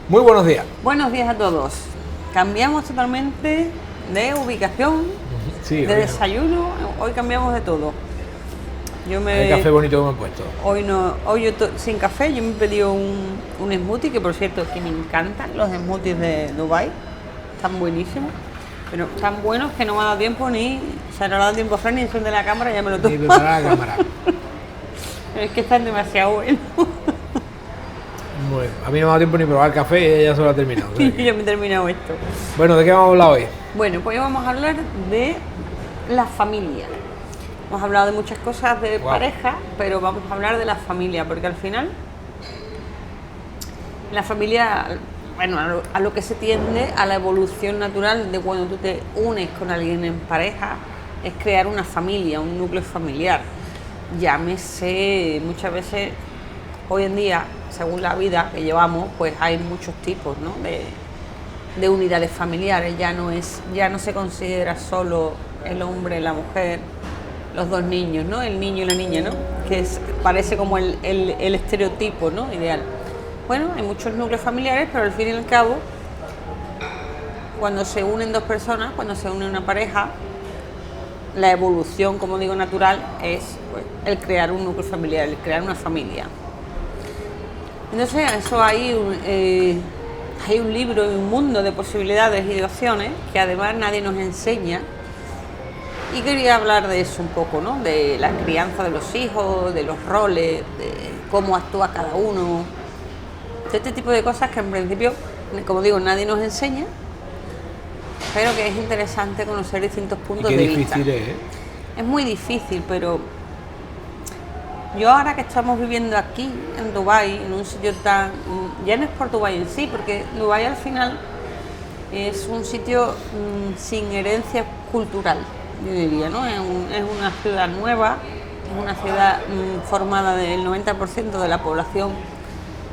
Muy buenos días. Buenos días a todos. Cambiamos totalmente de ubicación, Sí, de desayuno. Hoy cambiamos de todo. El café bonito que me he puesto. Hoy yo sin café. Yo me he pedido un smoothie, que por cierto que me encantan los smoothies de Dubai. Están buenísimos, pero tan buenos que no me ha dado tiempo ni se no ha dado tiempo a Fran ni encender la cámara, ya me lo tomo. Ni preparar la cámara. Pero es que están demasiado buenos. Bueno, a mí no me ha dado tiempo ni probar el café y ella ya se lo ha terminado. O sea Y que... yo me he terminado esto. Bueno, ¿de qué vamos a hablar hoy? Bueno, pues hoy vamos a hablar de la familia. Hemos hablado de muchas cosas de pareja, pero vamos a hablar de la familia, porque al final la familia, bueno, a lo que se tiende, a la evolución natural de cuando tú te unes con alguien en pareja, es crear una familia, un núcleo familiar. Llámese, muchas veces, hoy en día, según la vida que llevamos, pues hay muchos tipos, ¿no?, de unidades familiares. Ya no se considera solo el hombre, la mujer, los dos niños, ¿no?, el niño y la niña, ¿no?, parece como el estereotipo, ¿no?, ideal. Bueno, hay muchos núcleos familiares, pero al fin y al cabo, cuando se unen dos personas, cuando se une una pareja, la evolución, como digo, natural es, pues, el crear un núcleo familiar, el crear una familia. Entonces, eso hay un libro y un mundo de posibilidades y de opciones que además nadie nos enseña. Y quería hablar de eso un poco, ¿no?, de la crianza de los hijos, de los roles, de cómo actúa cada uno, de este tipo de cosas que en principio, como digo, nadie nos enseña, pero que es interesante conocer distintos puntos de vista. Qué difícil es, ¿eh? Es muy difícil, pero yo ahora que estamos viviendo aquí, en Dubái, en un sitio tan... Ya no es por Dubái en sí, porque Dubái al final es un sitio sin herencia cultural, yo diría, ¿no? Es una ciudad nueva, es una ciudad formada del 90% de la población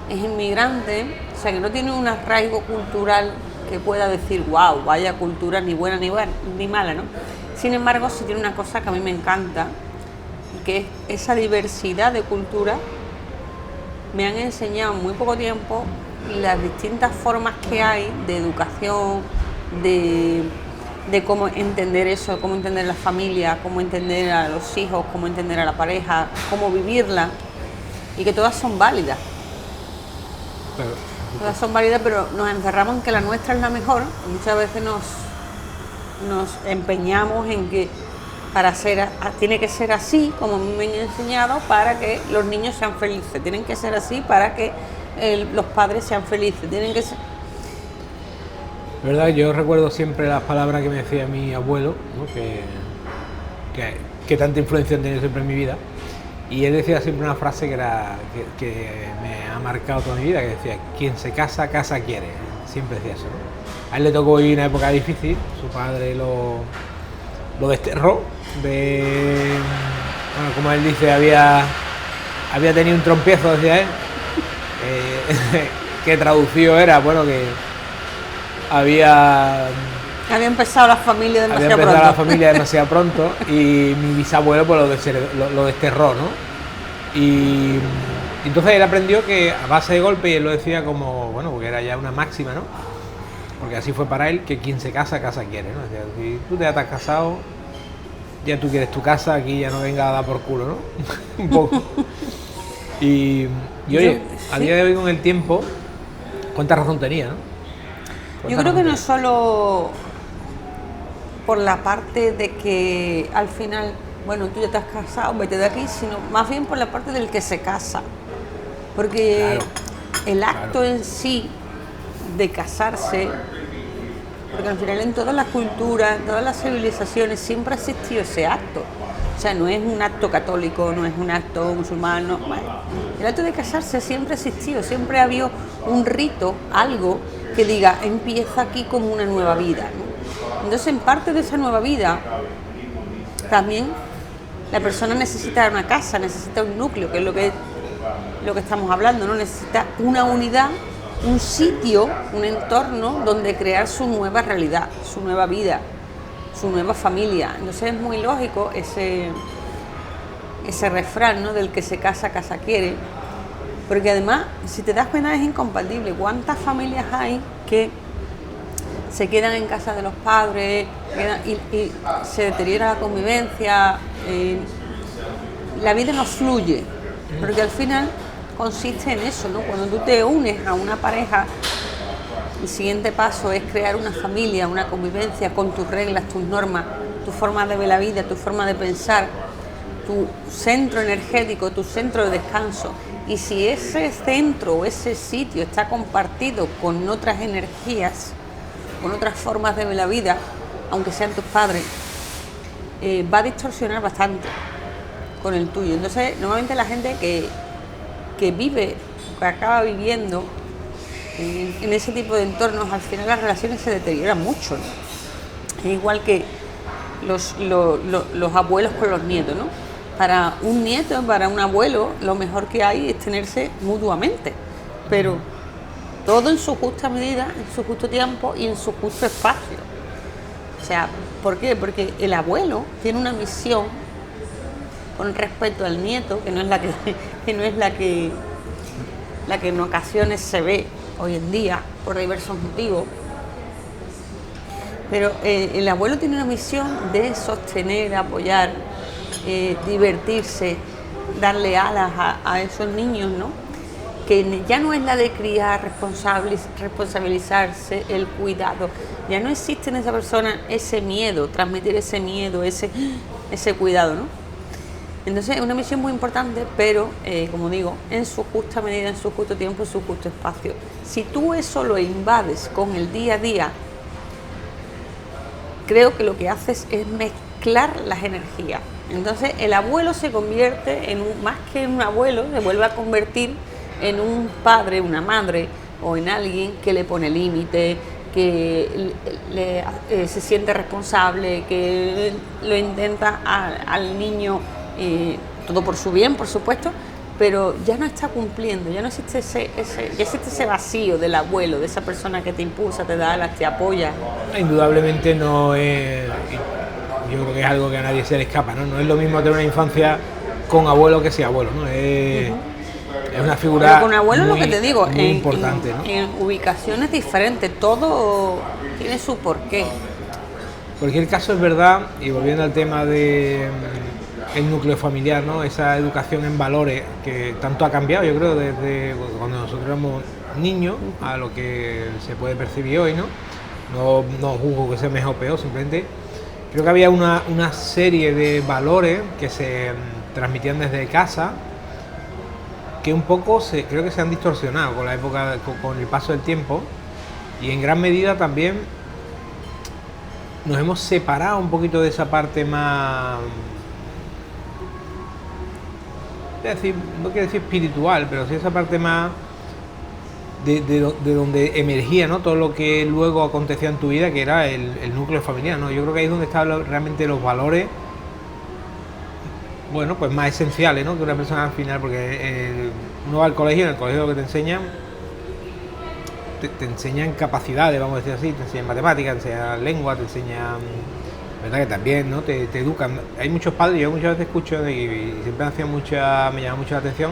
es inmigrante, o sea que no tiene un arraigo cultural que pueda decir, wow, vaya cultura ni buena ni mala, ¿no? Sin embargo, sí tiene una cosa que a mí me encanta, que es esa diversidad de cultura. Me han enseñado en muy poco tiempo las distintas formas que hay de educación, de cómo entender eso, cómo entender la familia, cómo entender a los hijos, cómo entender a la pareja, cómo vivirla, y que todas son válidas. Todas son válidas, pero nos encerramos en que la nuestra es la mejor. Muchas veces nos empeñamos en que tiene que ser así, como me han enseñado, para que los niños sean felices. Tienen que ser así para que los padres sean felices. Tienen que ser... ¿Verdad? Yo recuerdo siempre las palabras que me decía mi abuelo, ¿no?, que tanta influencia han tenido siempre en mi vida. Y él decía siempre una frase que me ha marcado toda mi vida, que decía: quien se casa, casa quiere. Siempre decía eso, ¿no? A él le tocó vivir una época difícil, su padre lo desterró, bueno, como él dice, había tenido un trompiezo, decía él, que traducido era, bueno, que había empezado la familia demasiado pronto y mi bisabuelo pues lo desterró, ¿no? Y entonces él aprendió que a base de golpe, y él lo decía como, bueno, porque era ya una máxima, ¿no?, porque así fue para él, que quien se casa, casa quiere, ¿no? Decía, si tú te has casado, ya tú quieres tu casa, aquí ya no venga a dar por culo, ¿no? Un poco. Y oye, a día de hoy, con el tiempo, cuánta razón tenía, ¿no? Yo creo que no es solo por la parte de que al final, bueno, tú ya te has casado, vete de aquí, sino más bien por la parte del que se casa. Porque el acto en sí de casarse, porque al final en todas las culturas, en todas las civilizaciones siempre ha existido ese acto. O sea, no es un acto católico, no es un acto musulmán, no. El acto de casarse siempre ha existido, siempre ha habido un rito, algo que diga, empieza aquí como una nueva vida, ¿no? Entonces, en parte de esa nueva vida, también la persona necesita una casa, necesita un núcleo, que es lo que estamos hablando, ¿no? Necesita una unidad, un sitio, un entorno donde crear su nueva realidad, su nueva vida, su nueva familia. Entonces es muy lógico ese refrán, ¿no?, del que se casa, casa quiere, Porque además, si te das cuenta, es incompatible. ¿Cuántas familias hay que se quedan en casa de los padres y se deteriora la convivencia? La vida no fluye, porque al final consiste en eso, ¿no? Cuando tú te unes a una pareja, el siguiente paso es crear una familia, una convivencia con tus reglas, tus normas, tu forma de ver la vida, tu forma de pensar, tu centro energético, tu centro de descanso. Y si ese centro o ese sitio está compartido con otras energías, con otras formas de ver la vida, aunque sean tus padres, va a distorsionar bastante con el tuyo. Entonces, normalmente la gente que vive, que acaba viviendo en ese tipo de entornos, al final las relaciones se deterioran mucho, ¿no? Es igual que los abuelos con los nietos, ¿no? Para un nieto, para un abuelo, lo mejor que hay es tenerse mutuamente, pero todo en su justa medida, en su justo tiempo y en su justo espacio. O sea, ¿por qué? Porque el abuelo tiene una misión con respecto al nieto, que no es la que en ocasiones se ve hoy en día por diversos motivos. Pero el abuelo tiene una misión de sostener, apoyar, divertirse, darle alas a esos niños, ¿no? Que ya no es la de criar, responsabilizarse, el cuidado. Ya no existe en esa persona ese miedo, transmitir ese miedo, ese cuidado, ¿no? Entonces es una misión muy importante, pero como digo, en su justa medida, en su justo tiempo, en su justo espacio. Si tú eso lo invades con el día a día, creo que lo que haces es mezclar las energías. Entonces el abuelo se convierte más que en un abuelo, se vuelve a convertir en un padre, una madre o en alguien que le pone límite, que se siente responsable, que lo intenta al niño, todo por su bien, por supuesto, pero ya no está cumpliendo, ya no existe ya existe ese vacío del abuelo, de esa persona que te impulsa, te da alas, te apoya. Indudablemente no es, yo creo que es algo que a nadie se le escapa, ¿no? No es lo mismo tener una infancia con abuelo que sin abuelo, ¿no? Es una figura. Pero con abuelo, muy, lo que te digo, muy importante, ¿no? En ubicaciones diferentes, todo tiene su porqué. En cualquier caso es verdad, y volviendo al tema de el núcleo familiar, ¿no? Esa educación en valores que tanto ha cambiado, yo creo, desde cuando nosotros éramos niños a lo que se puede percibir hoy, ¿no? No juzgo que sea mejor o peor, simplemente creo que había una serie de valores que se transmitían desde casa que un poco creo que se han distorsionado con la época, con el paso del tiempo, y en gran medida también nos hemos separado un poquito de esa parte más, no quiero decir espiritual, pero sí esa parte más de donde emergía, ¿no? Todo lo que luego acontecía en tu vida, que era el núcleo familiar, ¿no? Yo creo que ahí es donde están realmente los valores, bueno, pues más esenciales, ¿no? Que una persona al final, porque uno va al colegio, en el colegio lo que te enseñan, te enseñan capacidades, vamos a decir así, te enseñan matemáticas, te enseñan lengua, te enseñan, verdad que también, ¿no? Te educan. Hay muchos padres, yo muchas veces escucho y siempre me llama mucho la atención,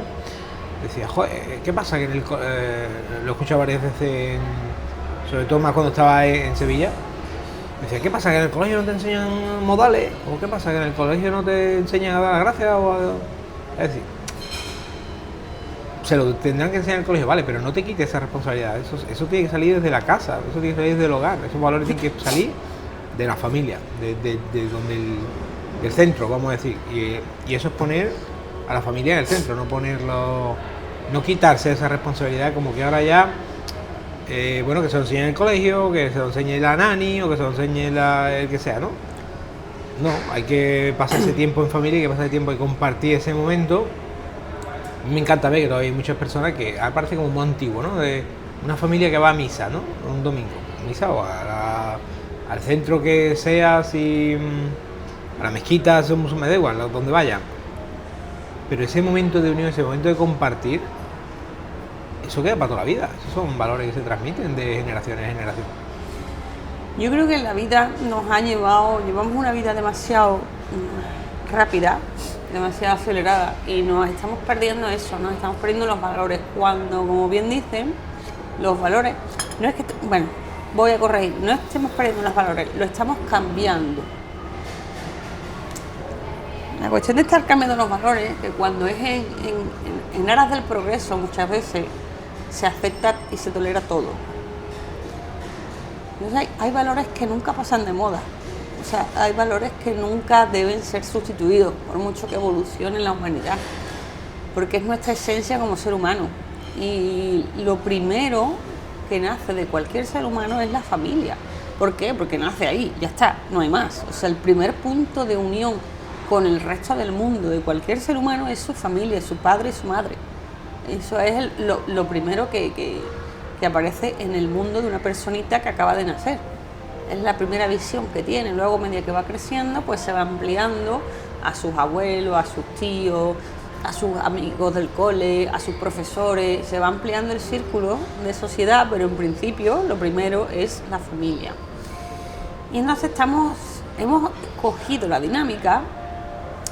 decía, joder, ¿qué pasa? Que lo he escuchado varias veces, sobre todo más cuando estaba en Sevilla. Decía, ¿qué pasa? ¿Que en el colegio no te enseñan modales? ¿O qué pasa? ¿Que en el colegio no te enseñan a dar las gracias? Es decir, se lo tendrán que enseñar en el colegio, vale, pero no te quites esa responsabilidad. Eso tiene que salir desde la casa, eso tiene que salir desde el hogar. Esos valores tienen que salir de la familia, de donde del centro, vamos a decir. Y eso es poner a la familia en el centro, no quitarse esa responsabilidad, como que ahora ya, bueno, que se lo enseñe en el colegio, que se lo enseñe la nani o que se lo enseñe el que sea, ¿no? No, hay que pasar ese tiempo en familia, hay que pasar el tiempo y compartir ese momento. Me encanta ver que todavía hay muchas personas que parece como muy antiguo, ¿no? De una familia que va a misa, ¿no? Un domingo, misa o al centro que sea, si a la mezquita, me da igual, donde vaya. Pero ese momento de unión, ese momento de compartir, eso queda para toda la vida. Esos son valores que se transmiten de generación en generación. Yo creo que la vida llevamos una vida demasiado rápida, demasiado acelerada, y nos estamos perdiendo eso, nos estamos perdiendo los valores, cuando, como bien dicen, los valores, no es que, bueno, voy a corregir, no estamos perdiendo los valores, lo estamos cambiando. La cuestión de estar cambiando los valores, que cuando es en aras del progreso, muchas veces se acepta y se tolera todo. Entonces hay valores que nunca pasan de moda. O sea, hay valores que nunca deben ser sustituidos, por mucho que evolucione la humanidad, porque es nuestra esencia como ser humano. Y lo primero que nace de cualquier ser humano es la familia. ¿Por qué? Porque nace ahí, ya está, no hay más. O sea, el primer punto de unión con el resto del mundo de cualquier ser humano es su familia, su padre y su madre. Eso es lo primero que aparece en el mundo de una personita que acaba de nacer. Es la primera visión que tiene. Luego, a medida que va creciendo, pues se va ampliando a sus abuelos, a sus tíos, a sus amigos del cole, a sus profesores. Se va ampliando el círculo de sociedad, pero en principio lo primero es la familia. Y entonces hemos cogido la dinámica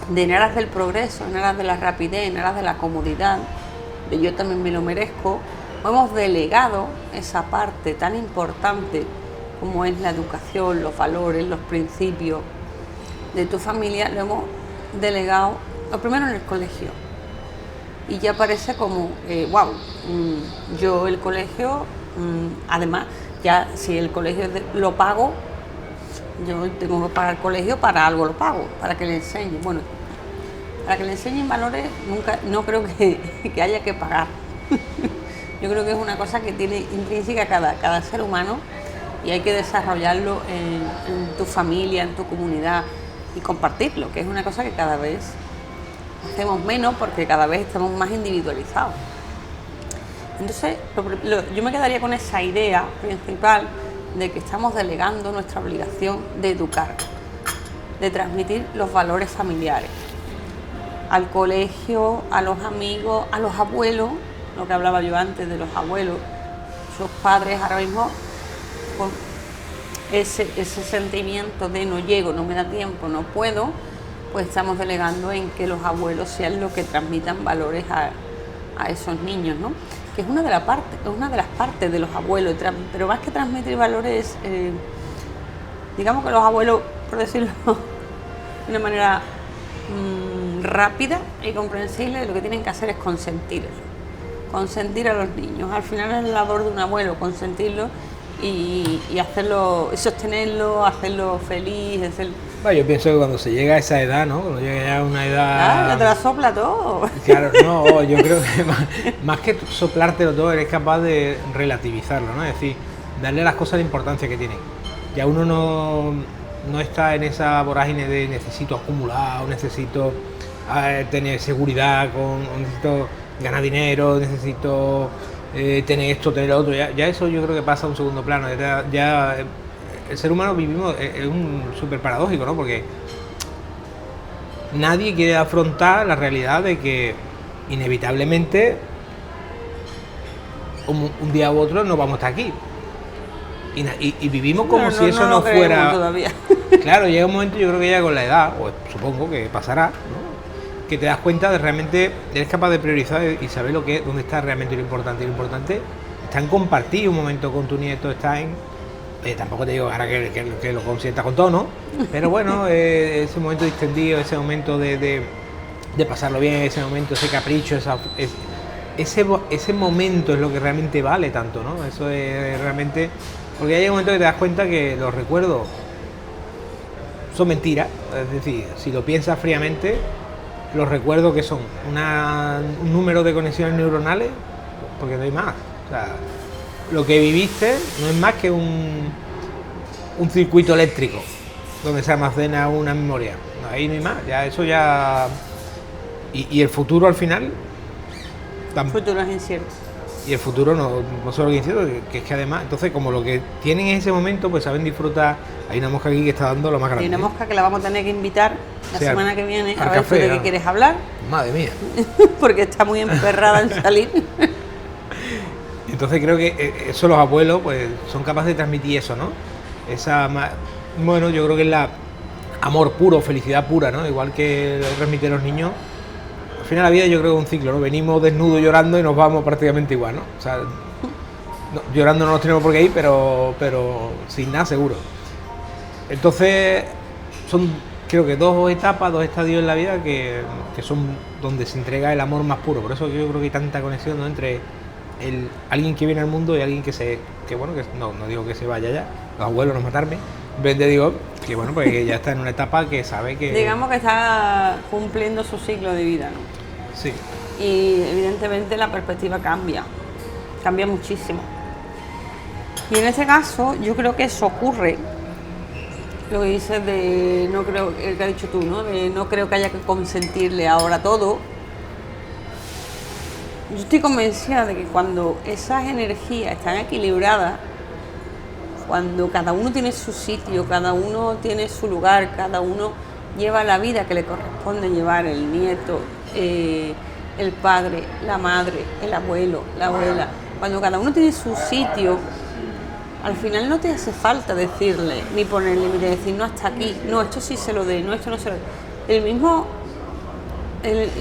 de en aras del progreso, en aras de la rapidez, en aras de la comodidad, de yo también me lo merezco. Hemos delegado esa parte tan importante como es la educación, los valores, los principios de tu familia, lo hemos delegado, lo primero en el colegio. Y ya parece como, wow, yo el colegio, además, ya si el colegio lo pago, yo tengo que pagar el colegio, para algo lo pago, para que le enseñe. Bueno, para que le enseñen valores, no creo que haya que pagar. Yo creo que es una cosa que tiene intrínseca cada ser humano, y hay que desarrollarlo en tu familia, en tu comunidad, y compartirlo, que es una cosa que cada vez hacemos menos porque cada vez estamos más individualizados. Entonces, yo me quedaría con esa idea principal de que estamos delegando nuestra obligación de educar, de transmitir los valores familiares al colegio, a los amigos, a los abuelos, lo que hablaba yo antes de los abuelos, sus padres ahora mismo con ese sentimiento de no llego, no me da tiempo, no puedo, pues estamos delegando en que los abuelos sean los que transmitan valores a esos niños, ¿no? Que es una de las partes de los abuelos, pero más que transmitir valores, digamos que los abuelos, por decirlo de una manera rápida y comprensible, lo que tienen que hacer es consentir a los niños. Al final es la labor de un abuelo, consentirlo y hacerlo, sostenerlo, hacerlo feliz. Bueno, yo pienso que cuando se llega a esa edad, ¿no? Cuando llega ya a una edad... Ya te la sopla todo. Claro, no, yo creo que más que soplártelo todo, eres capaz de relativizarlo, ¿no? Es decir, darle a las cosas la importancia que tienen. Ya uno no está en esa vorágine de necesito acumular, o necesito tener seguridad, o necesito ganar dinero, necesito tener esto, tener lo otro. Ya eso yo creo que pasa a un segundo plano. Ya el ser humano vivimos, es un súper paradójico, ¿no? Porque nadie quiere afrontar la realidad de que inevitablemente un día u otro no vamos a estar aquí. Y vivimos como si eso no fuera... Todavía. Claro, llega un momento, yo creo que ya con la edad, o supongo que pasará, ¿no? Que te das cuenta de realmente, eres capaz de priorizar y saber dónde está realmente lo importante. Y lo importante está en compartir un momento con tu nieto, está en... tampoco te digo ahora que lo consientas con todo, ¿no? Pero bueno, ese momento distendido, ese momento de pasarlo bien, ese momento, ese capricho, ese momento es lo que realmente vale tanto, ¿no? Eso es realmente... Porque hay un momento que te das cuenta que los recuerdos son mentiras. Es decir, si lo piensas fríamente, los recuerdos que son un número de conexiones neuronales, porque no hay más. O sea, lo que viviste no es más que un circuito eléctrico donde se almacena una memoria. Ahí no hay más, ya eso ya... Y el futuro al final... El futuro es incierto. Y el futuro no solo que incierto, que es que además, entonces como lo que tienen en ese momento, pues saben disfrutar. Hay una mosca aquí que está dando lo más grande. Hay una mosca que la vamos a tener que invitar la semana que viene a ver café, de qué quieres hablar. Madre mía. Porque está muy emperrada en salir. Entonces creo que eso los abuelos pues son capaces de transmitir eso, ¿no? Bueno, yo creo que es amor puro, felicidad pura, ¿no? Igual que lo transmite a los niños. Al final la vida yo creo que es un ciclo, ¿no? Venimos desnudos llorando y nos vamos prácticamente igual, ¿no? O sea, llorando no nos tenemos por qué ir, pero sin nada seguro. Entonces, son creo que dos etapas, dos estadios en la vida que son donde se entrega el amor más puro. Por eso yo creo que hay tanta conexión, ¿no? Entre alguien que viene al mundo y alguien que no digo que se vaya ya, los abuelos no matarme, en digo que bueno, pues que ya está en una etapa que sabe que... Digamos que está cumpliendo su ciclo de vida, ¿no? Sí. Y evidentemente la perspectiva cambia muchísimo. Y en este caso yo creo que eso ocurre, lo que dices de, no creo, el que has dicho tú, ¿no? De no creo que haya que consentirle ahora todo. Yo estoy convencida de que cuando esas energías están equilibradas, cuando cada uno tiene su sitio, cada uno tiene su lugar, cada uno lleva la vida que le corresponde llevar, el nieto, el padre, la madre, el abuelo, la abuela, cuando cada uno tiene su sitio, al final no te hace falta decirle, ni ponerle límite, decir, no, hasta aquí, no, esto sí se lo dé, no, esto no se lo dé. El mismo,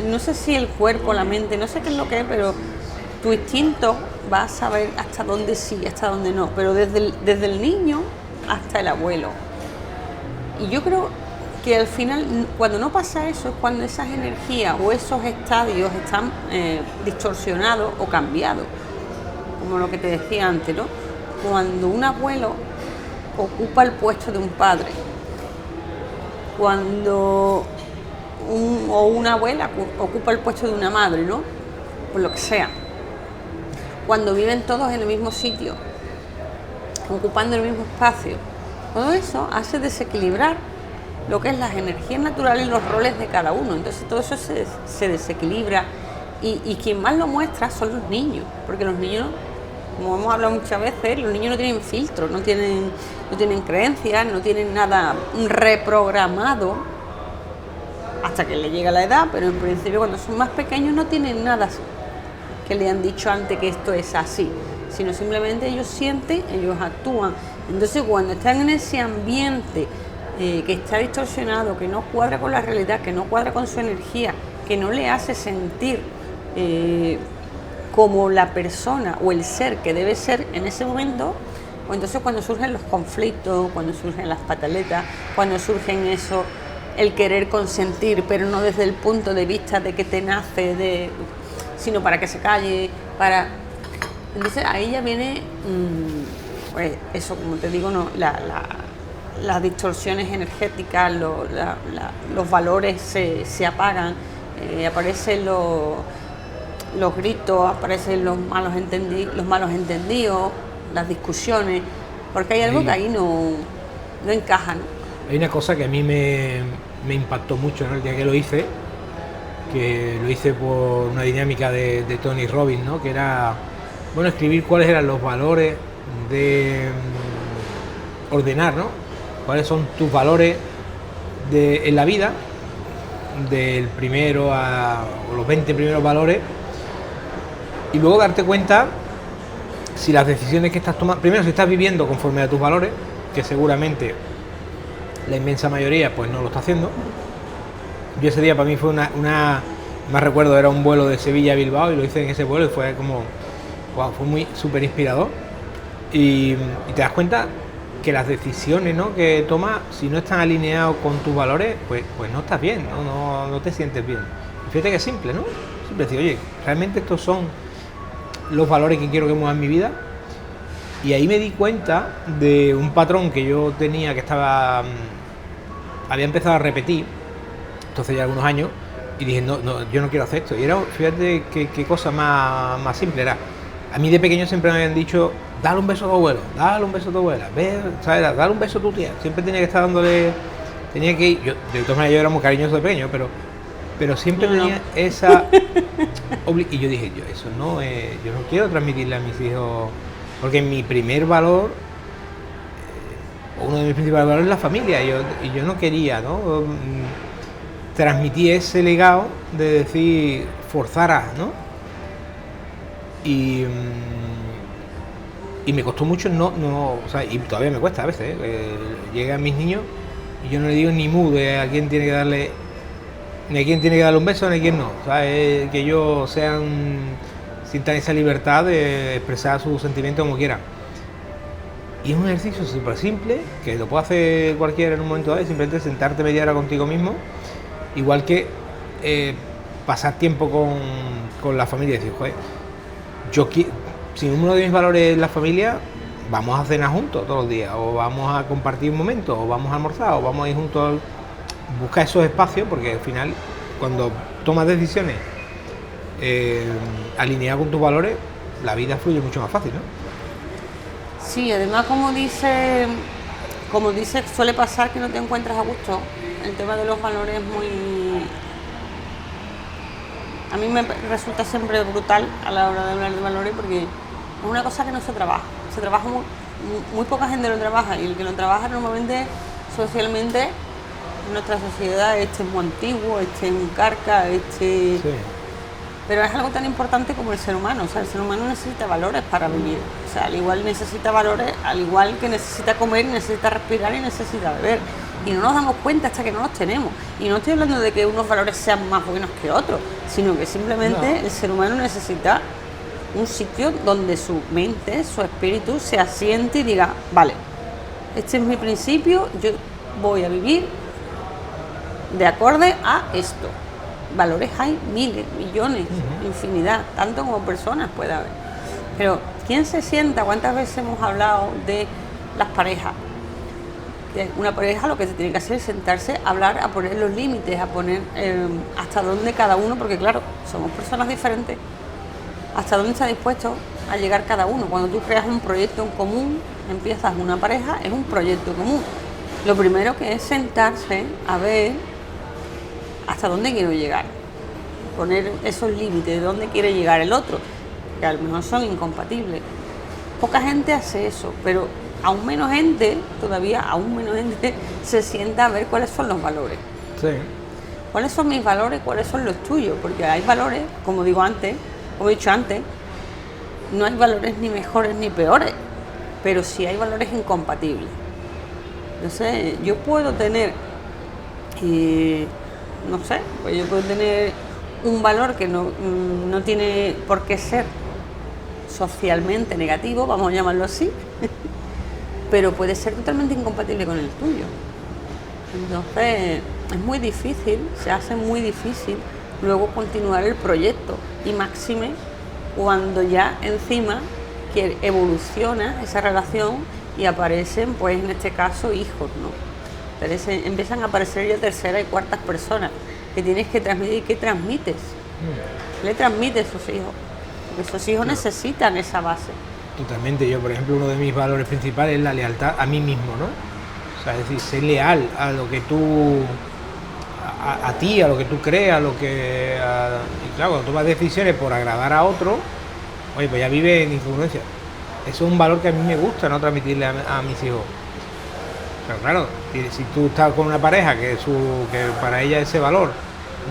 no sé si el cuerpo, la mente, no sé qué es lo que es, pero tu instinto va a saber hasta dónde sí, hasta dónde no, pero desde el niño hasta el abuelo. Y yo creo que al final, cuando no pasa eso, es cuando esas energías o esos estadios están distorsionados o cambiados, como lo que te decía antes, ¿no? Cuando un abuelo ocupa el puesto de un padre, cuando una abuela ocupa el puesto de una madre, ¿no? Por lo que sea. Cuando viven todos en el mismo sitio, ocupando el mismo espacio. Todo eso hace desequilibrar lo que es las energías naturales y los roles de cada uno. Entonces todo eso se desequilibra y quien más lo muestra son los niños, porque los niños, como hemos hablado muchas veces, los niños no tienen filtro, no tienen creencias, no tienen nada reprogramado hasta que le llega la edad, pero en principio cuando son más pequeños no tienen nada que le han dicho antes que esto es así, sino simplemente ellos sienten, ellos actúan. Entonces cuando están en ese ambiente que está distorsionado, que no cuadra con la realidad, que no cuadra con su energía, que no le hace sentir como la persona o el ser que debe ser en ese momento, pues entonces cuando surgen los conflictos, cuando surgen las pataletas, cuando surgen eso, el querer consentir, pero no desde el punto de vista de que te nace, sino para que se calle, entonces ahí ya viene, pues eso, como te digo, no, las distorsiones energéticas, los valores se apagan, aparecen los gritos, aparecen los malos entendidos, las discusiones, porque hay algo que ahí no encaja, ¿no? Hay una cosa que a mí me impactó mucho, ¿no? El día que lo hice por una dinámica de Tony Robbins, ¿no? Que era, bueno, escribir cuáles eran los valores de ordenar, ¿no? Cuáles son tus valores en la vida, del primero o los 20 primeros valores, y luego darte cuenta si las decisiones que estás tomando, primero si estás viviendo conforme a tus valores, que seguramente la inmensa mayoría pues no lo está haciendo. Yo ese día para mí fue más recuerdo, era un vuelo de Sevilla a Bilbao y lo hice en ese vuelo y fue como, wow, fue muy súper inspirador y te das cuenta que las decisiones, ¿no?, que tomas, si no están alineados con tus valores, pues no estás bien, no te sientes bien. Y fíjate que es simple, ¿no? Simple decir, oye, realmente estos son los valores que quiero que muevan mi vida. Y ahí me di cuenta de un patrón que yo tenía, que había empezado a repetir, entonces ya algunos años, y dije, no, yo no quiero hacer esto. Y era, fíjate qué cosa más simple era. A mí de pequeño siempre me habían dicho, dale un beso a tu abuelo, dale un beso a tu abuela, ¿sabes? Dale un beso a tu tía. Siempre tenía que estar dándole, tenía que ir, yo, de todas maneras yo era muy cariñoso de pequeño, pero siempre tenía esa y yo dije, eso no es, yo no quiero transmitirle a mis hijos, porque mi primer valor, uno de mis principales valores es la familia, y yo no quería, ¿no?, transmitir ese legado de decir, forzar a, ¿no? Y me costó mucho o sea, y todavía me cuesta a veces, llegan mis niños Y yo no le digo ni mu de a quién tiene que darle, ni a quién tiene que darle un beso, ni a quién no. ¿Sabes? Que ellos sientan esa libertad de expresar sus sentimientos como quieran. Y es un ejercicio súper simple, que lo puede hacer cualquiera en un momento dado, simplemente sentarte media hora contigo mismo, igual que pasar tiempo con la familia y decir, joder, si uno de mis valores es la familia, vamos a cenar juntos todos los días, o vamos a compartir un momento, o vamos a almorzar, o vamos a ir juntos, busca esos espacios, porque al final, cuando tomas decisiones alineadas con tus valores, la vida fluye mucho más fácil, ¿no? Sí, además como dice, suele pasar que no te encuentras a gusto. El tema de los valores es muy... A mí me resulta siempre brutal a la hora de hablar de valores porque es una cosa que no se trabaja. Se trabaja muy poca gente lo trabaja, y el que lo trabaja normalmente socialmente en nuestra sociedad es muy antiguo, es muy carca, Sí. Pero es algo tan importante como el ser humano. O sea, el ser humano necesita valores para vivir. O sea, al igual necesita valores, al igual que necesita comer, necesita respirar y necesita beber. Y no nos damos cuenta hasta que no los tenemos. Y no estoy hablando de que unos valores sean más buenos que otros, sino que simplemente el ser humano necesita un sitio donde su mente, su espíritu se asiente y diga, vale, este es mi principio, yo voy a vivir de acorde a esto. Valores hay miles, millones, infinidad, tanto como personas puede haber. Pero ¿quién se sienta? ¿Cuántas veces hemos hablado de las parejas? De una pareja lo que se tiene que hacer es sentarse, a hablar, a poner los límites, a poner hasta dónde cada uno, porque claro, somos personas diferentes, hasta dónde está dispuesto a llegar cada uno. Cuando tú creas un proyecto en común, empiezas una pareja, es un proyecto común. Lo primero que es sentarse a ver hasta dónde quiero llegar, poner esos límites de dónde quiere llegar el otro, que a lo mejor son incompatibles. Poca gente hace eso, pero aún menos gente se sienta a ver cuáles son los valores. Sí. ¿Cuáles son mis valores? ¿Cuáles son los tuyos? Porque hay valores, como digo antes, como he dicho antes, no hay valores ni mejores ni peores, pero sí hay valores incompatibles. Entonces, yo puedo tener yo puedo tener un valor que no tiene por qué ser socialmente negativo, vamos a llamarlo así, pero puede ser totalmente incompatible con el tuyo. Entonces, es muy difícil, se hace muy difícil luego continuar el proyecto, y máxime cuando ya encima que evoluciona esa relación y aparecen, pues en este caso, hijos, ¿no? Empiezan a aparecer ya terceras y cuartas personas que tienes que transmitir. ¿Qué transmites? Le transmites a sus hijos, porque sus hijos necesitan esa base. Totalmente. Yo, por ejemplo, uno de mis valores principales es la lealtad a mí mismo, ¿no? O sea, es decir, ser leal a lo que tú, a ti, a lo que tú creas, y claro, cuando tomas decisiones por agradar a otro, oye, pues ya vive en incongruencia. Eso es un valor que a mí me gusta, ¿no? Transmitirle a mis hijos. Pero claro, si tú estás con una pareja que para ella ese valor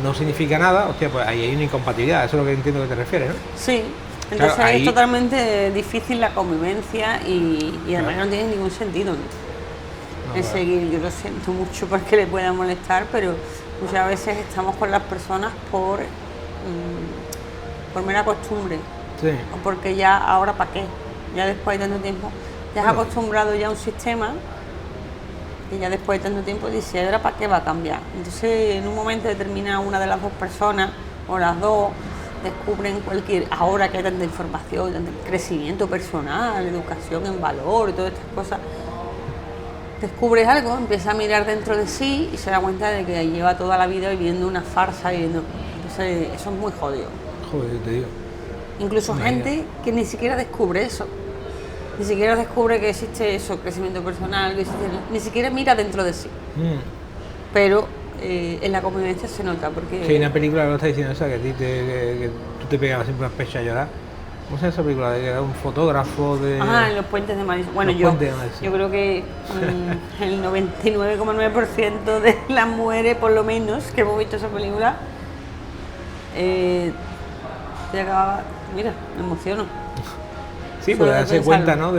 no significa nada, hostia, pues ahí hay una incompatibilidad. Eso es lo que entiendo que te refieres, ¿no? Sí, entonces claro, es totalmente difícil la convivencia y además no tiene ningún sentido en seguir. Yo lo siento mucho porque le pueda molestar, pero muchas veces estamos con las personas por mera costumbre. Sí. O porque ya ahora para qué, ya después de tanto tiempo, ya has acostumbrado ya a un sistema. Y ya después de tanto tiempo dice, ¿ahora para qué va a cambiar? Entonces, en un momento determinado, una de las dos personas, o las dos, descubren ahora que hay tanta información, tanto crecimiento personal, educación en valor y todas estas cosas, descubres algo, empieza a mirar dentro de sí y se da cuenta de que lleva toda la vida viviendo una farsa. Entonces, eso es muy jodido. Joder, te digo. Incluso gente que ni siquiera descubre eso. Ni siquiera descubre que existe eso, crecimiento personal, ni siquiera mira dentro de sí. Pero en la convivencia se nota, porque... Sí, hay una película que lo está diciendo esa, que a ti que tú te pegabas siempre una pecha a llorar. ¿Cómo se llama esa película? De que era un fotógrafo de... en Los Puentes de Madison. Bueno, yo creo que el 99,9% de las mujeres, por lo menos, que hemos visto esa película, te acababa... Mira, me emociono. Sí, pues darse cuenta, ¿no?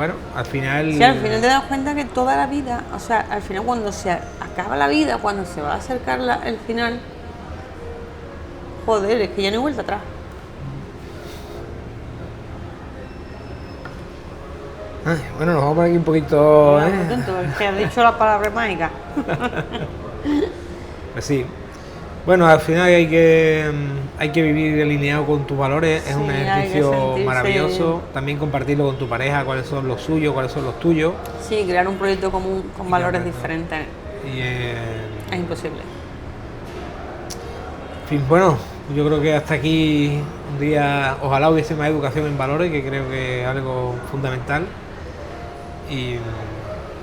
bueno, al final... Sí, al final te das cuenta que toda la vida, o sea, al final cuando se acaba la vida, cuando se va a acercar el final, joder, es que ya no hay vuelta atrás. Ay, bueno, nos vamos a poner aquí un poquito... Es que has dicho la palabra mágica. Pues sí. Bueno, al final hay que vivir alineado con tus valores, es un ejercicio maravilloso. También compartirlo con tu pareja, cuáles son los suyos, cuáles son los tuyos. Sí, crear un proyecto común con valores diferentes. Es imposible. En fin, bueno, yo creo que hasta aquí un día, ojalá hubiese más educación en valores, que creo que es algo fundamental.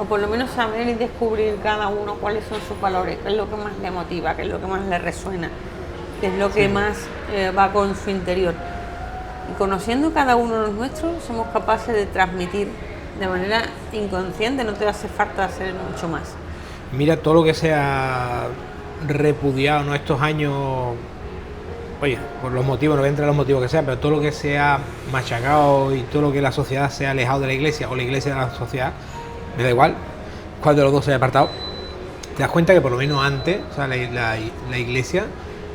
O por lo menos saber y descubrir cada uno cuáles son sus valores, qué es lo que más le motiva, qué es lo que más le resuena, qué es lo que más va con su interior. Y conociendo cada uno de los nuestros, somos capaces de transmitir de manera inconsciente, no te hace falta hacer mucho más. Mira todo lo que se ha repudiado, ¿no? Estos años, oye, por los motivos, no voy a entrar en los motivos que sean, pero todo lo que se ha machacado y todo lo que la sociedad se ha alejado de la iglesia o la iglesia de la sociedad, me da igual, cuál de los dos se haya apartado, te das cuenta que por lo menos antes, o sea, la iglesia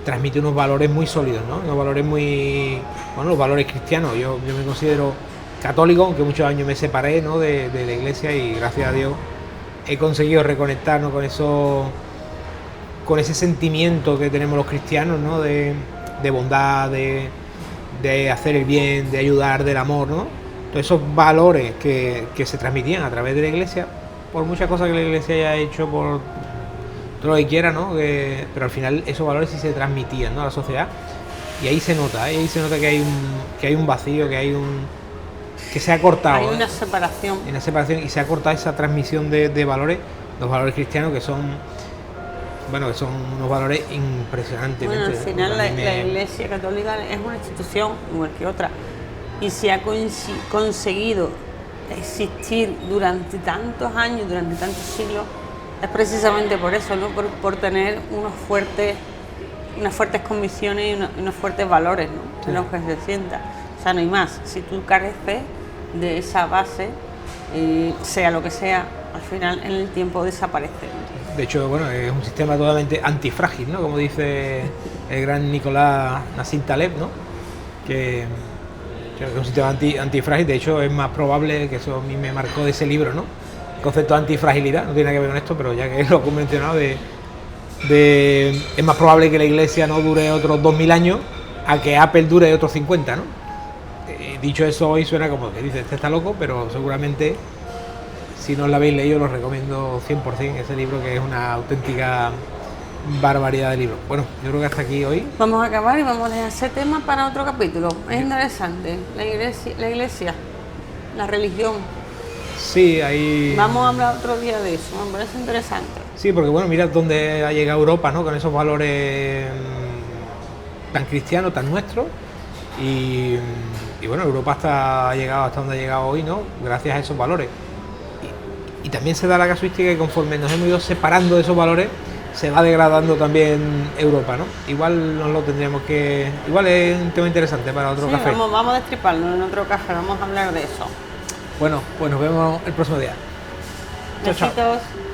transmite unos valores muy sólidos, ¿no? Unos valores muy, bueno, los valores cristianos. Yo me considero católico, aunque muchos años me separé, ¿no? de la iglesia, y gracias a Dios he conseguido reconectarnos con ese sentimiento que tenemos los cristianos, ¿no? De bondad, de hacer el bien, de ayudar, del amor, ¿no? Todos esos valores que se transmitían a través de la iglesia, por muchas cosas que la iglesia haya hecho, por todo lo que quiera, ¿no? Pero al final esos valores sí se transmitían, ¿no? A la sociedad, y ahí se nota que hay un vacío, que se ha cortado. Hay una separación. Una separación, y se ha cortado esa transmisión de valores, los valores cristianos, que son unos valores impresionantemente. Bueno, al final la Iglesia Católica es una institución igual que otra, y se ha conseguido existir durante tantos años, durante tantos siglos, es precisamente por eso, ¿no? Por tener unas fuertes convicciones y unos fuertes valores, ¿no? En los que se sienta. O sea, no hay más. Si tú careces de esa base, sea lo que sea, al final en el tiempo desaparece, ¿no? De hecho, bueno, es un sistema totalmente antifrágil, ¿no? Como dice el gran Nicolás Nassim Taleb, ¿no? Que es un sistema antifrágil. De hecho, es más probable, que eso a mí me marcó de ese libro, ¿no? El concepto de antifragilidad, no tiene nada que ver con esto, pero ya que lo he mencionado, es más probable que la iglesia no dure otros 2000 años a que Apple dure otros 50, ¿no? Dicho eso, hoy suena como que dice, este está loco, pero seguramente, si no lo habéis leído, lo recomiendo 100%, ese libro, que es una auténtica barbaridad de libro. Bueno, yo creo que hasta aquí hoy. Vamos a acabar y vamos a dejar ese tema para otro capítulo. Es interesante, la iglesia, la religión. Sí, ahí... Vamos a hablar otro día de eso, me parece interesante. Sí, porque bueno, mira dónde ha llegado Europa, ¿no? Con esos valores tan cristianos, tan nuestros. Y bueno, Europa ha llegado hasta donde ha llegado hoy, ¿no? Gracias a esos valores. Y también se da la casuística que conforme nos hemos ido separando de esos valores, se va degradando también Europa, ¿no? Igual nos lo tendríamos que... Igual es un tema interesante para otro café. Vamos a destriparlo en otro café, vamos a hablar de eso. Bueno, pues nos vemos el próximo día. Besitos. Chao.